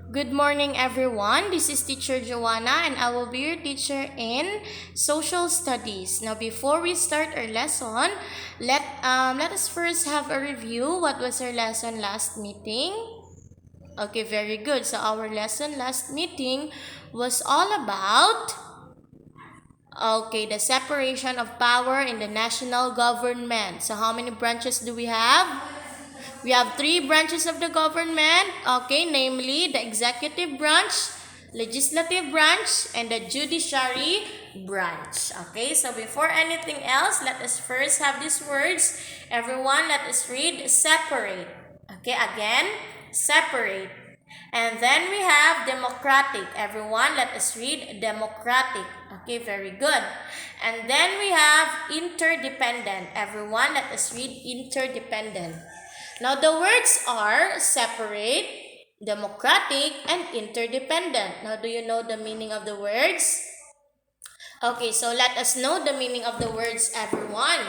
Good morning, everyone. This is Teacher Joanna, and I will be your teacher in Social Studies. Now, before we start our lesson, let us first have a review. What was our lesson last meeting? Okay, very good. So, our lesson last meeting was all about the separation of power in the national government. So, how many branches do we have? We have three branches of the government, namely the executive branch, legislative branch, and the judiciary branch. Okay, so before anything else, let us first have these words. Everyone, let us read separate. Okay, again, separate. And then we have democratic. Everyone, let us read democratic. Okay, very good. And then we have interdependent. Everyone, let us read interdependent. Now, the words are separate, democratic, and interdependent. Now, do you know the meaning of the words? Okay, so let us know the meaning of the words, everyone.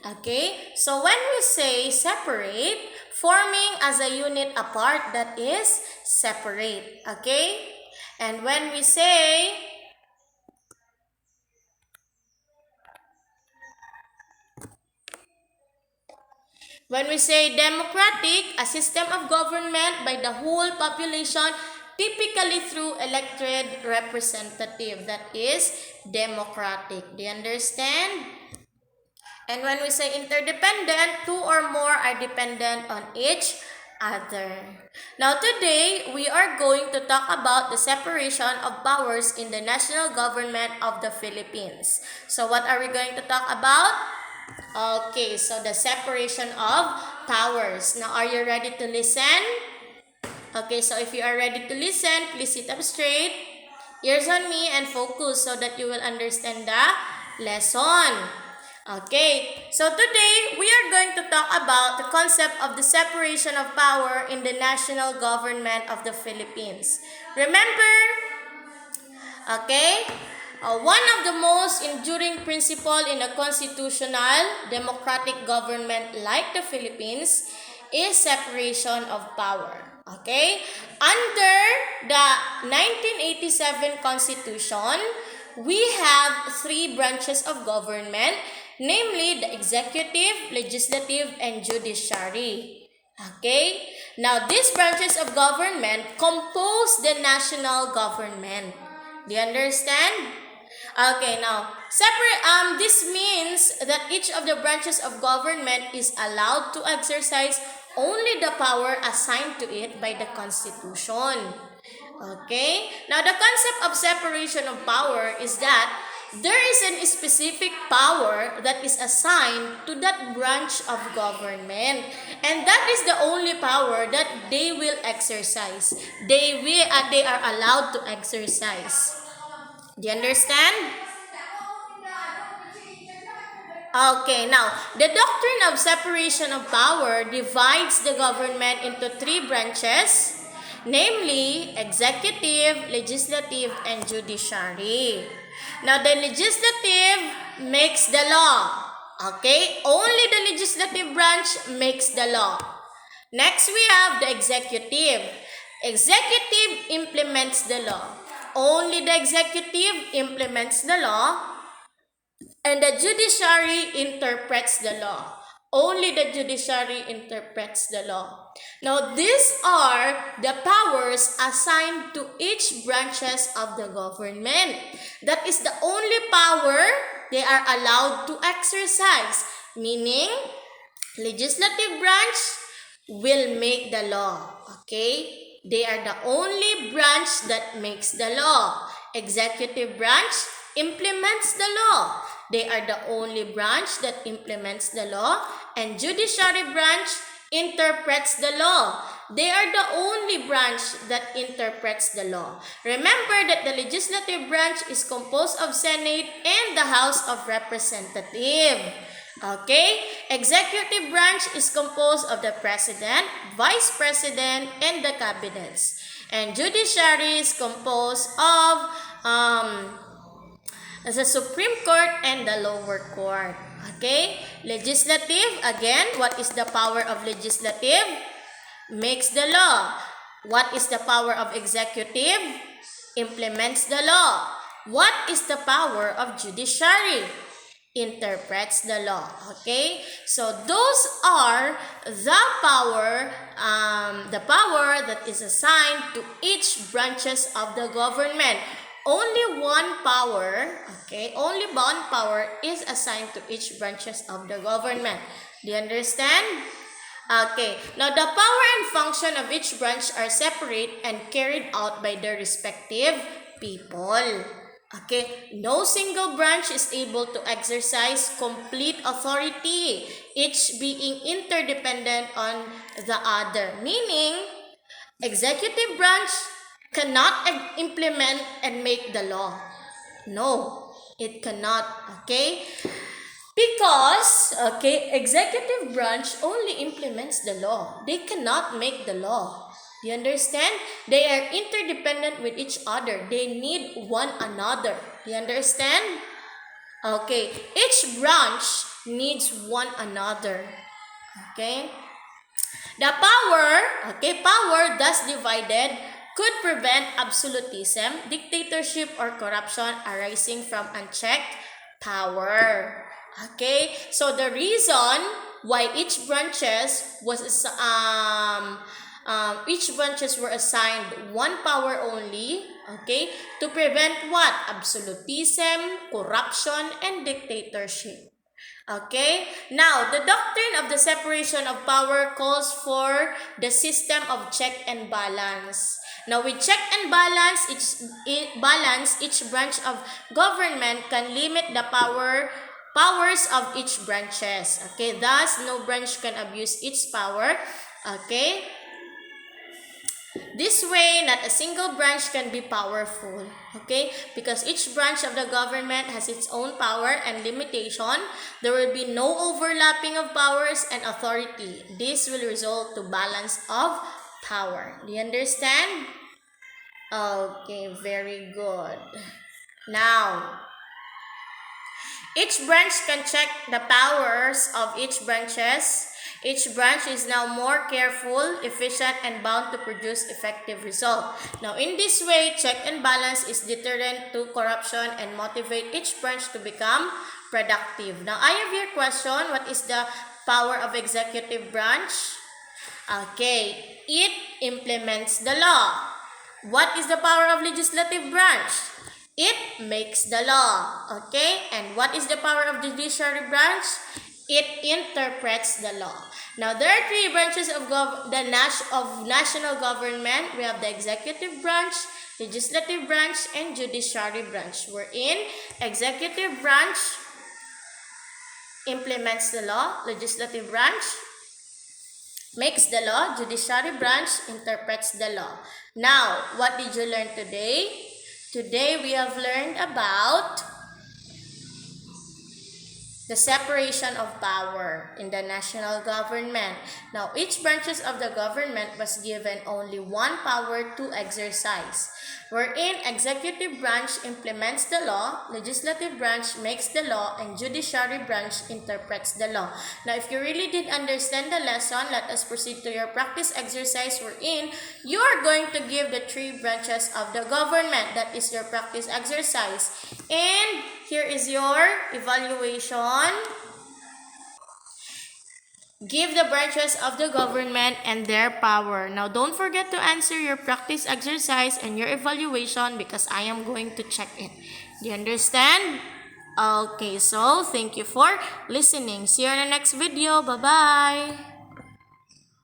Okay, so when we say separate, forming as a unit apart, that is separate. Okay, and when we say democratic, a system of government by the whole population, typically through elected representative, that is democratic. Do you understand? And when we say interdependent, two or more are dependent on each other. Now today, we are going to talk about the separation of powers in the national government of the Philippines. So what are we going to talk about? Okay, so the separation of powers. Now, are you ready to listen? Okay, so if you are ready to listen, please sit up straight, ears on me, and focus so that you will understand the lesson. Okay, so today we are going to talk about the concept of the separation of power in the national government of the Philippines. Remember, okay, one of the most enduring principle in a constitutional democratic government like the Philippines is separation of power. Okay? Under the 1987 Constitution, we have three branches of government, namely the executive, legislative, and judiciary. Okay? Now, these branches of government compose the national government. Do you understand? Okay, now, this means that each of the branches of government is allowed to exercise only the power assigned to it by the Constitution. Okay, now the concept of separation of power is that there is a specific power that is assigned to that branch of government, and that is the only power that they will exercise. They are allowed to exercise. Do you understand? Okay, now, the doctrine of separation of power divides the government into three branches, namely executive, legislative, and judiciary. Now, the legislative makes the law. Okay, only the legislative branch makes the law. Next, we have the executive. Executive implements the law. Only the executive implements the law, and the judiciary interprets the law. Only the judiciary interprets the law. Now, these are the powers assigned to each branches of the government. That is the only power they are allowed to exercise. Meaning, legislative branch will make the law. Okay? They are the only branch that makes the law. Executive branch implements the law. They are the only branch that implements the law, and judiciary branch interprets the law. They are the only branch that interprets the law. Remember that the legislative branch is composed of Senate and the House of Representatives. Okay? Executive branch is composed of the President, Vice President, and the Cabinets. And judiciary is composed of the Supreme Court and the lower court. Okay? Legislative, again, what is the power of legislative? Makes the law. What is the power of executive? Implements the law. What is the power of judiciary? Interprets the law. Okay, so those are the power that is assigned to each branches of the government. Only one power, okay, only one power is assigned to each branches of the government. Do you understand? Okay, now the power and function of each branch are separate and carried out by their respective people. Okay, no single branch is able to exercise complete authority, each being interdependent on the other. Meaning, executive branch cannot implement and make the law. No, it cannot. Okay? Because, okay, executive branch only implements the law. They cannot make the law. Do you understand? They are interdependent with each other. They need one another. Do you understand? Okay, each branch needs one another. Okay? The power thus divided could prevent absolutism, dictatorship, or corruption arising from unchecked power. Okay, so the reason why each branches were assigned one power only, okay, to prevent what? Absolutism, corruption, and dictatorship. Okay, now the doctrine of the separation of power calls for the system of check and balance. Now with check and balance, each branch of government can limit the powers of each branches. Okay, thus no branch can abuse its power. Okay, this way, not a single branch can be powerful, okay? Because each branch of the government has its own power and limitation. There will be no overlapping of powers and authority. This will result to balance of power. Do you understand? Okay, very good. Now, each branch can check the powers of each branches. Each branch is now more careful, efficient, and bound to produce effective result. Now, in this way, check and balance is deterrent to corruption and motivate each branch to become productive. Now, I have your question. What is the power of executive branch? Okay, it implements the law. What is the power of legislative branch? It makes the law. Okay, and what is the power of judiciary branch? It interprets the law. Now, there are three branches of national government. We have the executive branch, legislative branch, and judiciary branch. Wherein executive branch implements the law, legislative branch makes the law, judiciary branch interprets the law. Now, what did you learn today? Today we have learned about the separation of power in the national government. Now, each branches of the government was given only one power to exercise, wherein executive branch implements the law, legislative branch makes the law, and judiciary branch interprets the law. Now, if you really did understand the lesson, let us proceed to your practice exercise, wherein you are going to give the three branches of the government. That is your practice exercise. And here is your evaluation. Give the branches of the government and their power. Now, don't forget to answer your practice exercise and your evaluation because I am going to check it. Do you understand? Okay, so thank you for listening. See you in the next video. Bye-bye.